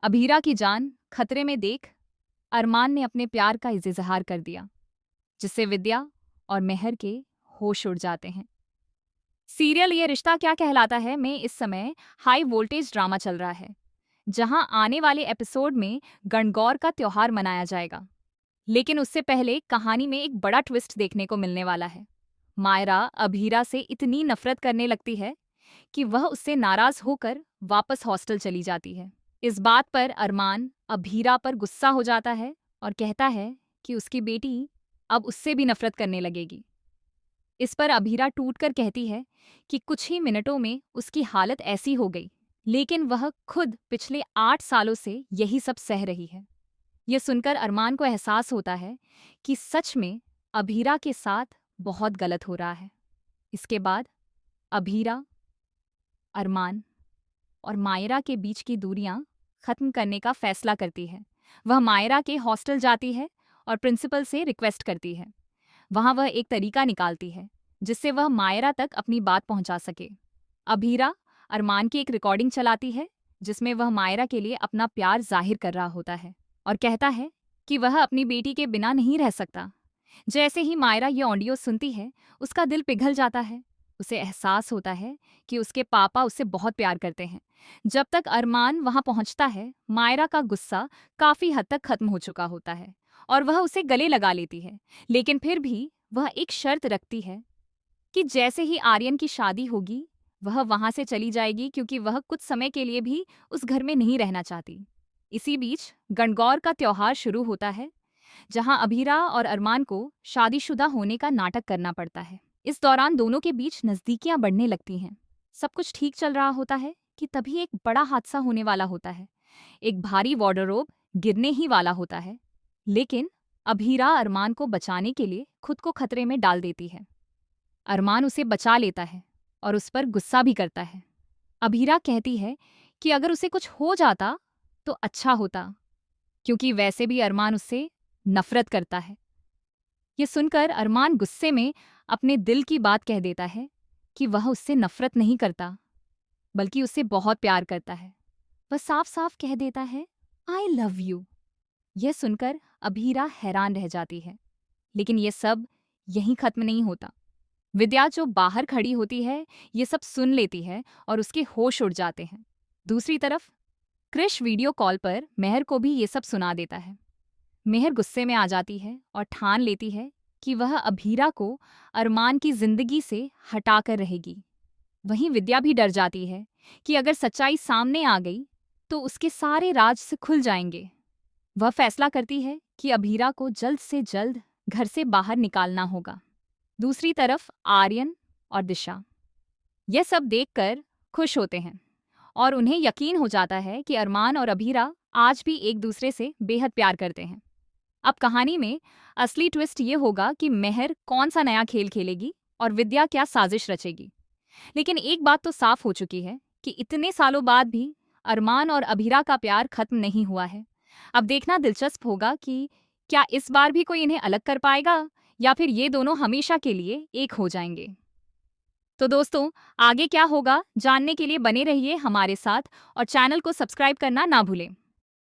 अभीरा की जान खतरे में देख अरमान ने अपने प्यार का इजहार कर दिया, जिससे विद्या और मेहर के होश उड़ जाते हैं। सीरियल ये रिश्ता क्या कहलाता है में इस समय हाई वोल्टेज ड्रामा चल रहा है, जहां आने वाले एपिसोड में गणगौर का त्योहार मनाया जाएगा। लेकिन उससे पहले कहानी में एक बड़ा ट्विस्ट देखने को मिलने वाला है। मायरा अभीरा से इतनी नफरत करने लगती है कि वह उससे नाराज होकर वापस हॉस्टल चली जाती है। इस बात पर अरमान अभीरा पर गुस्सा हो जाता है और कहता है कि उसकी बेटी अब उससे भी नफरत करने लगेगी। इस पर अभीरा टूटकर कहती है कि कुछ ही मिनटों में उसकी हालत ऐसी हो गई, लेकिन वह खुद पिछले 8 सालों से यही सब सह रही है। यह सुनकर अरमान को एहसास होता है कि सच में अभीरा के साथ बहुत गलत हो रहा है। इसके बाद अभीरा, अरमान और मायरा के बीच की दूरियां खत्म करने का फैसला करती है। वह मायरा के हॉस्टल जाती है और प्रिंसिपल से रिक्वेस्ट करती है। वहां वह एक तरीका निकालती है जिससे वह मायरा तक अपनी बात पहुंचा सके। अभीरा अरमान की एक रिकॉर्डिंग चलाती है जिसमें वह मायरा के लिए अपना प्यार जाहिर कर रहा होता है और कहता है कि वह अपनी बेटी के बिना नहीं रह सकता। जैसे ही मायरा ये ऑडियो सुनती है, उसका दिल पिघल जाता है। उसे एहसास होता है कि उसके पापा उससे बहुत प्यार करते हैं। जब तक अरमान वहां पहुंचता है, मायरा का गुस्सा काफी हद तक खत्म हो चुका होता है और वह उसे गले लगा लेती है। लेकिन फिर भी वह एक शर्त रखती है कि जैसे ही आर्यन की शादी होगी, वह वहां से चली जाएगी, क्योंकि वह कुछ समय के लिए भी उस घर में नहीं रहना चाहती। इसी बीच गणगौर का त्योहार शुरू होता है, जहां अभीरा और अरमान को शादीशुदा होने का नाटक करना पड़ता है। इस दौरान दोनों के बीच नजदीकियां बढ़ने लगती हैं। सब कुछ ठीक चल रहा होता है कि तभी एक बड़ा हादसा होने वाला होता है। एक भारी वार्डरोब गिरने ही वाला होता है, लेकिन अभीरा अरमान को बचाने के लिए खुद को खतरे में डाल देती है। अरमान उसे बचा लेता है और उस पर गुस्सा भी करता है। अभीरा कहती है कि अगर उसे कुछ हो जाता तो अच्छा होता, क्योंकि वैसे भी अरमान उससे नफरत करता है। ये सुनकर अरमान गुस्से में अपने दिल की बात कह देता है कि वह उससे नफरत नहीं करता, बल्कि उससे बहुत प्यार करता है। वह साफ साफ कह देता है, आई लव यू। यह सुनकर अभीरा हैरान रह जाती है। लेकिन यह सब यहीं खत्म नहीं होता। विद्या जो बाहर खड़ी होती है, ये सब सुन लेती है और उसके होश उड़ जाते हैं। दूसरी तरफ क्रिश वीडियो कॉल पर मेहर को भी ये सब सुना देता है। मेहर गुस्से में आ जाती है और ठान लेती है कि वह अभीरा को अरमान की जिंदगी से हटाकर रहेगी। वहीं विद्या भी डर जाती है कि अगर सच्चाई सामने आ गई तो उसके सारे राज से खुल जाएंगे। वह फैसला करती है कि अभीरा को जल्द से जल्द घर से बाहर निकालना होगा। दूसरी तरफ आर्यन और दिशा यह सब देखकर खुश होते हैं और उन्हें यकीन हो जाता है कि अरमान और अभीरा आज भी एक दूसरे से बेहद प्यार करते हैं। अब कहानी में असली ट्विस्ट ये होगा कि मेहर कौन सा नया खेल खेलेगी और विद्या क्या साजिश रचेगी। लेकिन एक बात तो साफ हो चुकी है कि इतने सालों बाद भी अरमान और अभीरा का प्यार खत्म नहीं हुआ है। अब देखना दिलचस्प होगा कि क्या इस बार भी कोई इन्हें अलग कर पाएगा या फिर ये दोनों हमेशा के लिए एक हो जाएंगे। तो दोस्तों, आगे क्या होगा जानने के लिए बने रहिए हमारे साथ और चैनल को सब्सक्राइब करना ना भूलें।